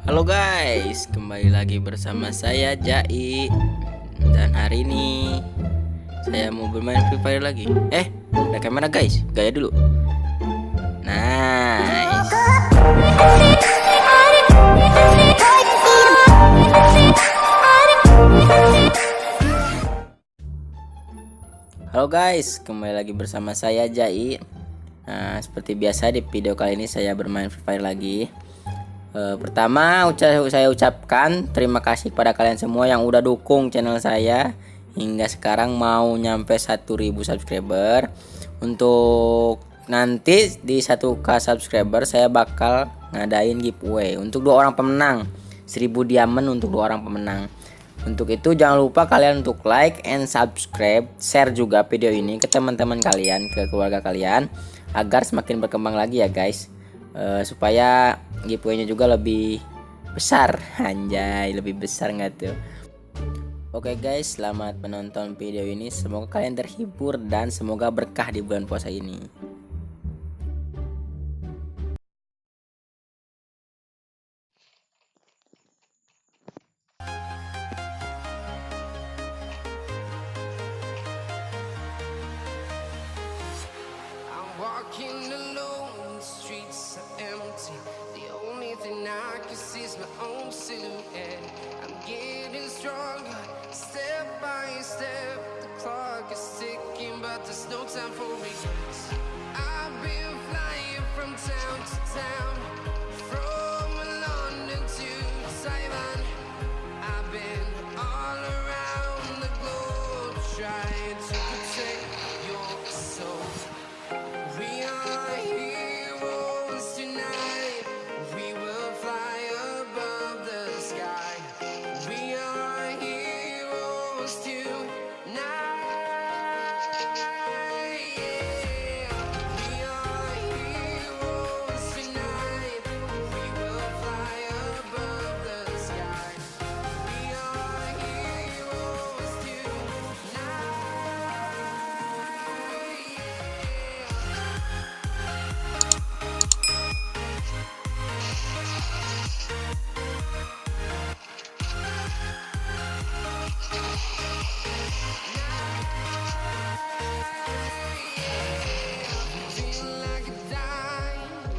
Halo guys, kembali lagi bersama saya Jai. Dan hari ini saya mau bermain Free Fire lagi. Ada kamera guys, gaya dulu. Nice. Halo guys, kembali lagi bersama saya Jai. Nah, seperti biasa di video kali ini saya bermain Free Fire lagi. Pertama saya ucapkan terima kasih kepada kalian semua yang udah dukung channel saya hingga sekarang mau nyampe 1000 subscriber. Untuk nanti di 1k subscriber saya bakal ngadain giveaway untuk 2 orang pemenang, 1000 diamond untuk 2 orang pemenang. Untuk itu jangan lupa kalian untuk like and subscribe, share juga video ini ke teman-teman kalian, ke keluarga kalian agar semakin berkembang lagi ya guys. Supaya giveaway-nya juga lebih besar. Anjay, lebih besar nggak tuh? Oke guys, selamat menonton video ini. Semoga kalian terhibur dan semoga berkah di bulan puasa ini. Walking alone, the streets are empty. The only thing I can see is my own silhouette. I'm getting stronger, step by step. The clock is ticking, but there's no time for regrets. I've been flying from town to town, from London to Taiwan. I've been all around the globe trying to protect your soul. We are heroes tonight. We will fly above the sky. We are heroes tonight. Yeah. We are heroes tonight. We will fly above the sky. We are heroes tonight. Feel like a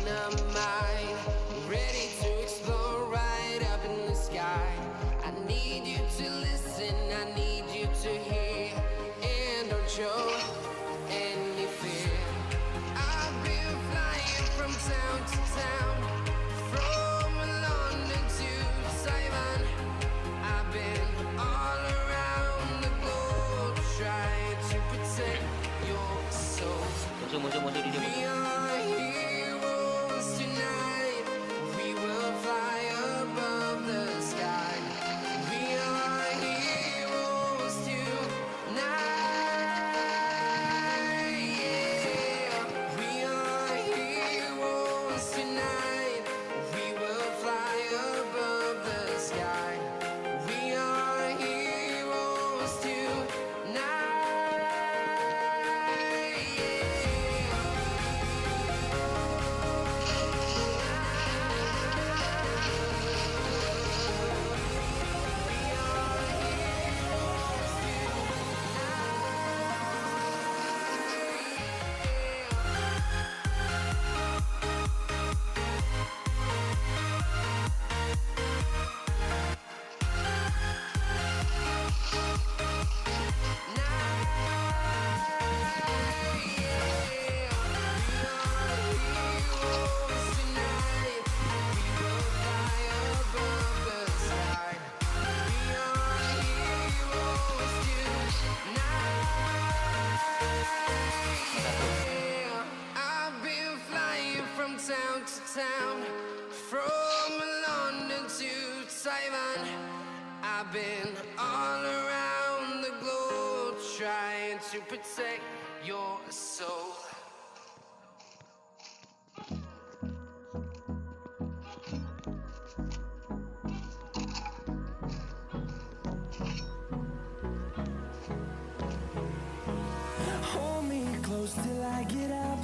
dynamite, ready to explode right up in the sky. I need you to listen, I need you to hear, and don't show any fear. I've been flying from town to town, from London to Taiwan. I've been all around the globe trying to protect your soul. Musuh di We are heroes tonight. We will fly above the sky. We are heroes tonight. Yeah. We are heroes tonight. We will fly above the sky. We are heroes tonight. I've been flying from town to town, from London to Taiwan. I've been all around the globe trying to protect your soul. Hold me close till I get up.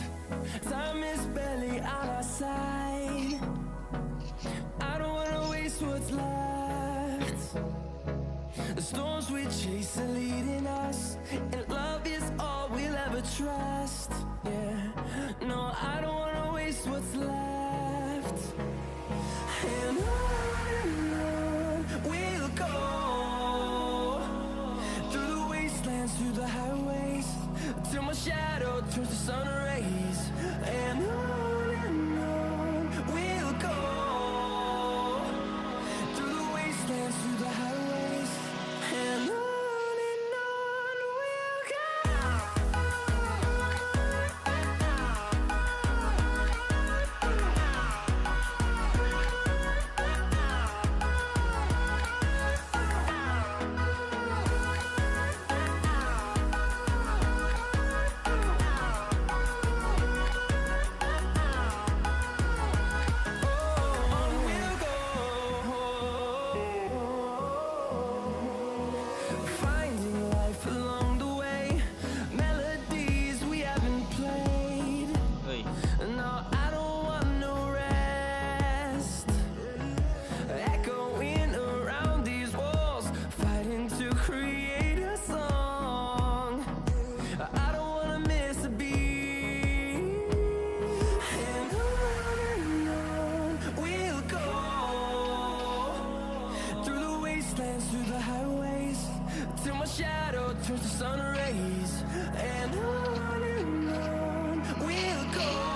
Time is barely on our side. I don't wanna waste The storms we chase are leading us, and love is all we'll ever trust. Yeah, no, I don't wanna waste what's left. And on we'll go, through the wastelands, through the highways, till my shadow turns to sun rays. And on we'll go, through the wastelands, through the highways, and on we'll go. On we'll go, finding life along the way, melodies we haven't played. No, I don't want no rest, echoing around these walls, fighting to create a song. I don't wanna miss a beat. And on we'll go, through the wastelands, through the highways, till my shadow turns to sun rays. And on we'll go.